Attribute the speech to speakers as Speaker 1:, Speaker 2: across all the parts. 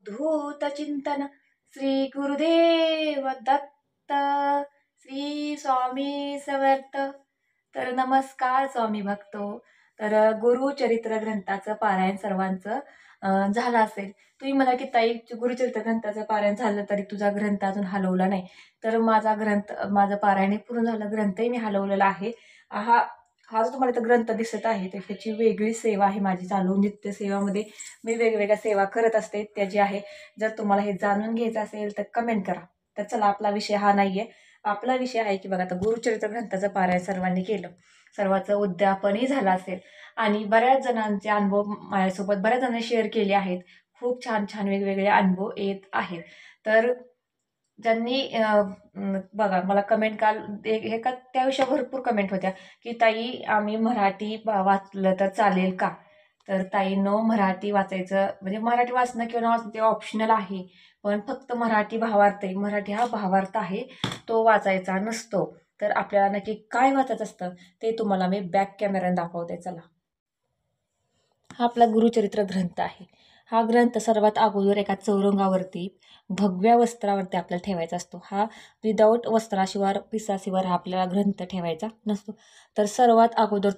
Speaker 1: अवधूत चिंतन श्री गुरुदेव दत्त श्री स्वामी समर्थ. तर नमस्कार स्वामी भक्तो. तर गुरुचरित्र ग्रंथाचं पारायण सर्वांचं झालं असेल. तुम्ही म्हणा की ताई गुरुचरित्र ग्रंथाचं पारायण झालं तरी तुझा ग्रंथ अजून हलवला नाही. तर माझं पारायण पूर्ण झालं, ग्रंथही मी हलवलेला आहे. हा जो तुम्हाला इथं ग्रंथ दिसत आहे तर ह्याची वेगळी सेवा आहे माझी चालू. नित्य सेवामध्ये मी वेगवेगळ्या सेवा करत असते, त्याची आहे. जर तुम्हाला हे जाणून घ्यायचं असेल तर कमेंट करा. तर चला, आपला विषय हा नाहीये. आपला विषय आहे की बघा, आता गुरुचरित्र ग्रंथाचं पारायण सर्वांनी केलं, सर्वांचं उद्यापनही झालं असेल आणि बऱ्याच जणांचे अनुभव माझ्यासोबत बऱ्याच जणांनी शेअर केले आहेत. खूप छान छान वेगवेगळे अनुभव येत आहेत. तर ज्यांनी बघा, मला कमेंट काल हे का त्याविषयी भरपूर कमेंट होत्या की ताई आम्ही मराठी वाचलं तर चालेल का. तर ताईंनो, मराठी वाचायचं म्हणजे मराठी वाचणं किंवा न वाचणं ते ऑप्शनल आहे, पण फक्त मराठी भावार्थ आहे. मराठी हा भावार्थ आहे, तो वाचायचा नसतो. तर आपल्याला नक्की काय वाचायचं असतं ते तुम्हाला मी बॅक कॅमेऱ्याने दाखवते. चला, हा आपला गुरुचरित्र ग्रंथ आहे. हा ग्रंथ सर्वात अगोदर एका चौरंगावरती भगव्या वस्त्रावरती आपल्याला ठेवायचा असतो. हा विदाऊट वस्त्राशिवाय पिसाशिवाय हा आपल्याला ग्रंथ ठेवायचा नसतो. तर सर्वात अगोदर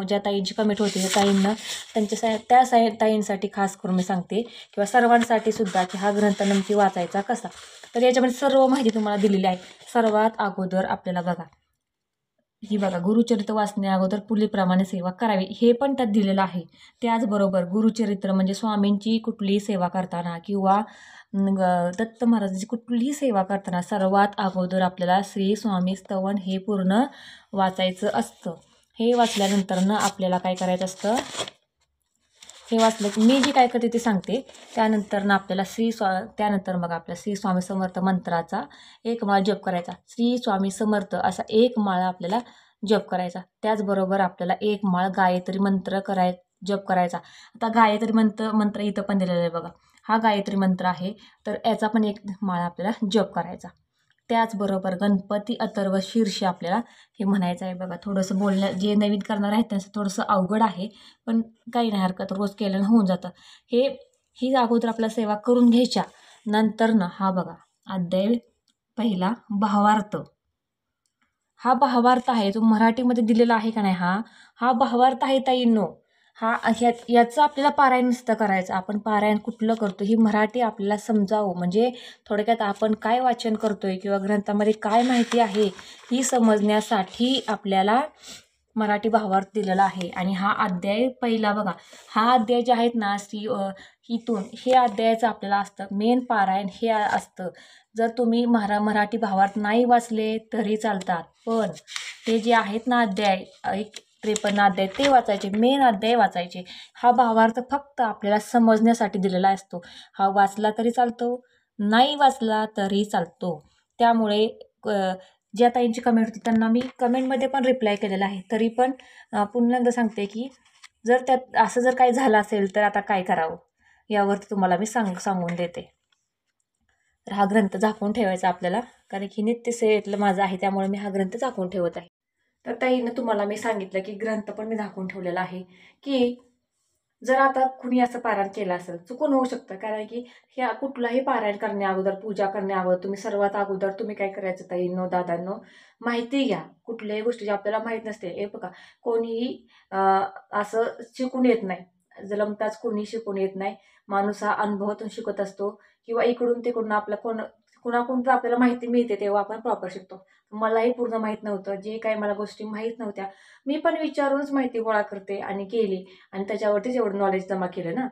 Speaker 1: ज्या ताईंची कमेंट होती त्या ताईंना ताईंसाठी खास करून मी सांगते किंवा सर्वांसाठी सुद्धा की हा ग्रंथ नक्की वाचायचा कसा. तर याच्यामध्ये सर्व माहिती तुम्हाला दिलेली आहे. सर्वात अगोदर आपल्याला बघा, ही बघा, गुरुचरित्र वाचण्या अगोदर पुढीलप्रमाणे सेवा करावी हे पण त्यात दिलेलं आहे. त्याचबरोबर गुरुचरित्र म्हणजे स्वामींची कुठलीही सेवा करताना किंवा दत्त महाराजांची कुठलीही सेवा करताना सर्वात अगोदर आपल्याला श्री स्वामी स्तवन हे पूर्ण वाचायचं असतं. हे वाचल्यानंतर आपल्याला काय करायचं असतं, हे वाचलं की मी जी काय करते ते सांगते. त्यानंतर आपल्याला त्यानंतर मग आपल्या श्री स्वामी समर्थ मंत्राचा एक माळ जप करायचा. श्री स्वामी समर्थ असा एक माळा आपल्याला जप करायचा. त्याचबरोबर आपल्याला एक माळ गायत्री मंत्र जप करायचा. आता गायत्री मंत्र इथं पण दिलेलं आहे बघा, हा गायत्री मंत्र आहे. तर याचा पण एक माळा आपल्याला जप करायचा. त्याचबरोबर गणपती अथर्व शीर्ष आपल्याला हे म्हणायचं आहे. बघा, थोडंसं बोलणं जे नवीन करणार आहेत त्यांचं थोडंसं अवघड आहे, पण काही नाही हरकत, रोज केल्यानं होऊन जातं. ही अगोदर आपल्या सेवा करून घ्यायच्या. नंतर हा बघा, अध्याय पहिला भावार्थ. हा भावार्थ आहे, जो मराठीमध्ये दिलेला आहे का नाही, हा भावार्थ आहे ताईंनो. याचं आपल्याला पारायण नसतं करायचं. आपण पारायण कुठलं करतो ही मराठी आपल्याला समजावं, म्हणजे थोडक्यात आपण काय वाचन करतोय किंवा ग्रंथामध्ये काय माहिती आहे ही समजण्यासाठी आपल्याला मराठी भावार्थ दिलेला आहे. आणि हा अध्याय पहिला बघा, हा अध्याय जे आहेत ना हे अध्यायाचं आपल्याला असतं मेन पारायण हे असतं. जर तुम्ही मराठी भावार्थ नाही वाचले तरी चालतात, पण ते जे आहेत ना अध्याय 53 अध्याय ते वाचायचे, मेन अध्याय वाचायचे. हा भावार्थ फक्त आपल्याला समजण्यासाठी दिलेला असतो. हा वाचला तरी चालतो, नाही वाचला तरी चालतो. त्यामुळे ज्या ताईंची कमेंट होती त्यांना मी कमेंटमध्ये पण रिप्लाय केलेला आहे. तरी पण पुन्हा एकदा सांगते की जर त्यात असं जर काही झालं असेल तर आता काय करावं यावरती तुम्हाला मी सांगून देते. तर हा ग्रंथ झाकून ठेवायचा आपल्याला, कारण की नित्य सेवेतलं माझं आहे त्यामुळे मी हा ग्रंथ झाकून ठेवत आहे. तर ताईनं तुम्हाला मी सांगितलं की ग्रंथ पण मी झाकून ठेवलेला आहे की जर आता कुणी असं पारायण केलं असेल, चुकून होऊ शकतं, कारण की ह्या कुठलाही पारायण करण्या अगोदर, पूजा करण्या अगोदर तुम्ही सर्वात अगोदर तुम्ही काय करायचं ताईंनो, दादांनो, माहिती घ्या. कुठल्याही गोष्टी आपल्याला माहीत नसते. हे बघा, कोणीही असं शिकून येत नाही, जन्मताच कोणी शिकून येत नाही. माणूस हा अनुभवातून शिकत असतो किंवा इकडून तिकडून कुणाकडून आपल्याला माहिती मिळते तेव्हा आपण प्रॉपर शिकतो. मलाही पूर्ण माहीत नव्हतं, जे काही मला गोष्टी माहीत नव्हत्या मी पण विचारूनच माहिती गोळा करते आणि केली आणि त्याच्यावरतीच एवढं नॉलेज जमा केलं ना.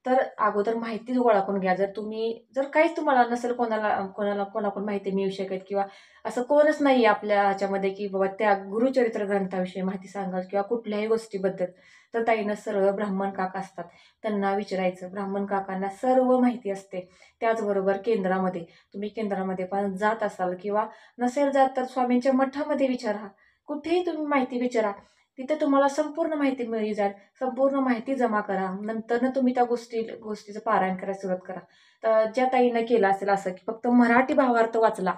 Speaker 1: तर अगोदर माहिती गोळा करून घ्या. जर काहीच तुम्हाला नसेल कोणाकडून माहिती मिळू शकत किंवा असं कोणच नाही आपल्या ह्याच्यामध्ये की बाबा त्या गुरुचरित्र ग्रंथाविषयी माहिती सांगाल किंवा कुठल्याही गोष्टीबद्दल, तर ताईनं सरळ ब्राह्मण काका असतात त्यांना विचारायचं. ब्राह्मण काकांना सर्व माहिती असते. त्याचबरोबर तुम्ही केंद्रामध्ये पण जात असाल किंवा नसेल जात तर स्वामींच्या मठामध्ये विचारा, कुठेही तुम्ही माहिती विचारा, तिथे तुम्हाला संपूर्ण माहिती मिळली जाईल. संपूर्ण माहिती जमा करा, नंतर तुम्ही त्या गोष्टीचं पारायण करायला सुरुवात करा. तर ज्या ताईनं केलं असेल असं की फक्त मराठी भावार्थ वाचला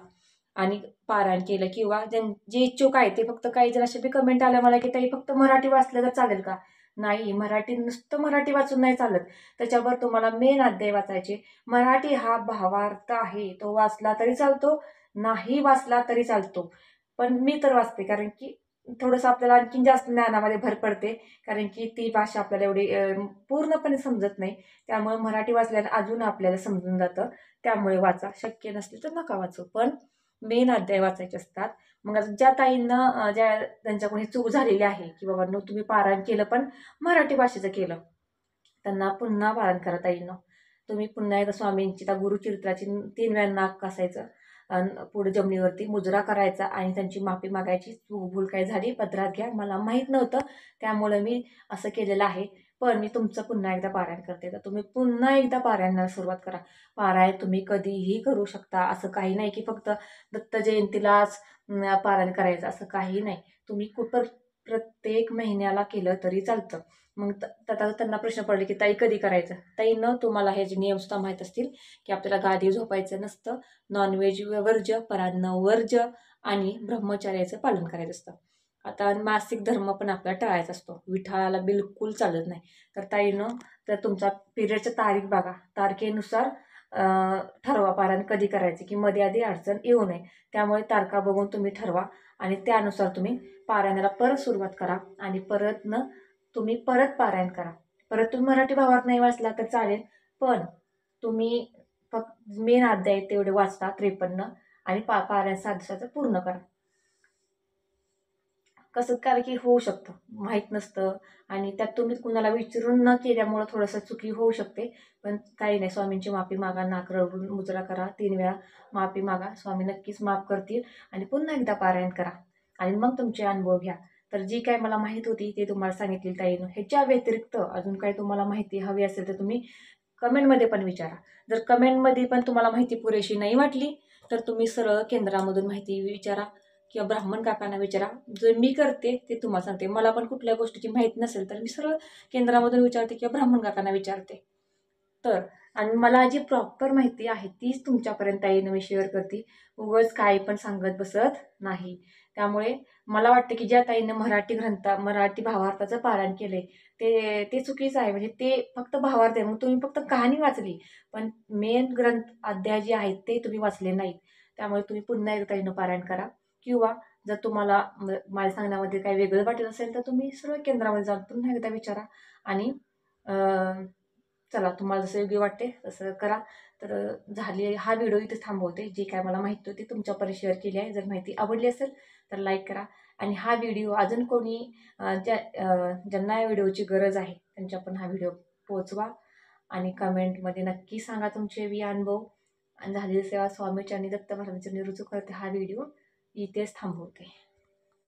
Speaker 1: आणि पारायण केलं, किंवा जे इच्छुक आहे ते फक्त काही जण असे बी कमेंट आल्या मला की ताई फक्त मराठी वाचलं तर चालेल का, नाही, मराठी नुसतं मराठी वाचून नाही चालत. त्याच्यावर तुम्हाला मेन अध्याय वाचायचे. मराठी हा भावार्थ आहे, तो वाचला तरी चालतो, नाही वाचला तरी चालतो. पण मी तर वाचते, कारण की थोडंसं आपल्याला आणखीन जास्त ज्ञानामध्ये भर पडते. कारण की ती भाषा आपल्याला एवढी पूर्णपणे समजत नाही. त्यामुळे मराठी वाचल्याने अजून आपल्याला समजून जातं. त्यामुळे वाचा. शक्य नसले तर नका वाचू. पण मेन अध्याय वाचायचे असतात. मग आता ज्या ताईंना ज्या त्यांच्याकडून ही चूक झालेली आहे, की बाबांनो तुम्ही पारायण केलं पण मराठी भाषेचं केलं, त्यांना पुन्हा पारायण करा ताईंनो. तुम्ही पुन्हा एकदा स्वामींची त्या गुरुचरित्राची 3 वेळा नाक कासायचं आणि पुढे जमिनीवरती मुजरा करायचा आणि त्यांची माफी मागायची. चूक भूल काय झाली पदरात घ्या. मला माहीत नव्हतं, त्यामुळे मी असं केलेलं आहे. पण मी तुमचं पुन्हा एकदा पारायण करते. तर तुम्ही पुन्हा एकदा पारायणाला सुरुवात करा. पारायण तुम्ही कधीही करू शकता. असं काही नाही की फक्त दत्त जयंतीलाच पारायण करायचं, असं काही नाही. तुम्ही कुठं प्रत्येक महिन्याला केलं तरी चालतं. मग आता त्यांना प्रश्न पडले की ताई कधी करायचं? ताई न तुम्हाला हे जे नियम सुद्धा माहीत असतील, की आपल्याला गादी झोपायचं नसतं, नॉनव्हेज वर्ज्य, परान्न वर्ज्य आणि ब्रह्मचर्याचं पालन करायचं असतं. आता मासिक धर्म पण आपल्याला टाळायचा असतो. विठाळाला बिलकुल चालत नाही. तर ताईनं तर तुमचा पिरियडची तारीख बघा. तारखेनुसार ठरवा पारायण कधी करायचे, की मध्ये आधी अडचण येऊ नये. त्यामुळे तारखा बघून तुम्ही ठरवा आणि त्यानुसार तुम्ही पारायणाला परत सुरुवात करा आणि तुम्ही परत पारायण करा. परत तुम्ही मराठी भावार्थ नाही वाचला तर चालेल, पण तुम्ही फक्त मेन अध्याय तेवढे वाचता 53 आणि पारायण 7 दिवसाचं पूर्ण करा. कसं कारण की होऊ शकतं, माहीत नसतं आणि त्यात तुम्ही कुणाला विचारून न केल्यामुळं थोडंसं चुकी होऊ शकते. पण काही नाही, स्वामींची माफी मागा, नाक रगडून मुजरा करा, 3 वेळा माफी मागा. स्वामी नक्कीच माफ करतील आणि पुन्हा एकदा पारायण करा आणि मग तुमचे अनुभव घ्या. तर जी काही मला माहिती होती ते तुम्हाला सांगितली ताईनं. ह्याच्या व्यतिरिक्त अजून काही तुम्हाला माहिती हवी असेल तर तुम्ही कमेंटमध्ये पण विचारा. जर कमेंटमध्ये पण तुम्हाला माहिती पुरेशी नाही वाटली, तर तुम्ही सरळ केंद्रामधून माहिती विचारा किंवा ब्राह्मण काकांना विचारा. जे मी करते ते तुम्हाला सांगते. मला पण कुठल्या गोष्टीची माहीत नसेल तर मी सरळ केंद्रामधून विचारते किंवा ब्राह्मण काकांना विचारते. तर आणि मला जी प्रॉपर माहिती आहे तीच तुमच्यापर्यंत येईन मी शेअर करते. उगाच काही पण सांगत बसत नाही. त्यामुळे मला वाटतं की ज्या ताईनं मराठी भावार्थाचं पारायण केलंय ते ते चुकीचं आहे. म्हणजे ते फक्त भावार्थ आहे. मग तुम्ही फक्त कहाणी वाचली, पण मेन ग्रंथ अध्याय जे आहेत ते तुम्ही वाचले नाहीत. त्यामुळे तुम्ही पुन्हा एकदा ताईनं पारायण करा किंवा जर तुम्हाला माझ्या सांगण्यामध्ये काही वेगळं वाटत असेल तर तुम्ही सर्व केंद्रामध्ये जाऊन पुन्हा एकदा विचारा आणि चला तुम्हाला जसं योग्य वाटते तसं करा. तर झाली हा व्हिडिओ इथे थांबवते. जी काय मला माहिती होती तुमच्यापर्यंत शेअर केली आहे. जर माहिती आवडली असेल तर लाईक करा आणि हा व्हिडिओ अजून कोणी ज्यांना या व्हिडिओची गरज आहे त्यांच्या पण हा व्हिडिओ पोचवा आणि कमेंटमध्ये नक्की सांगा तुमचे अनुभव. आणि झालेली सेवा स्वामीची आणि दत्त महाराजांची रुजू करते. हा व्हिडिओ इथेच थांबवते.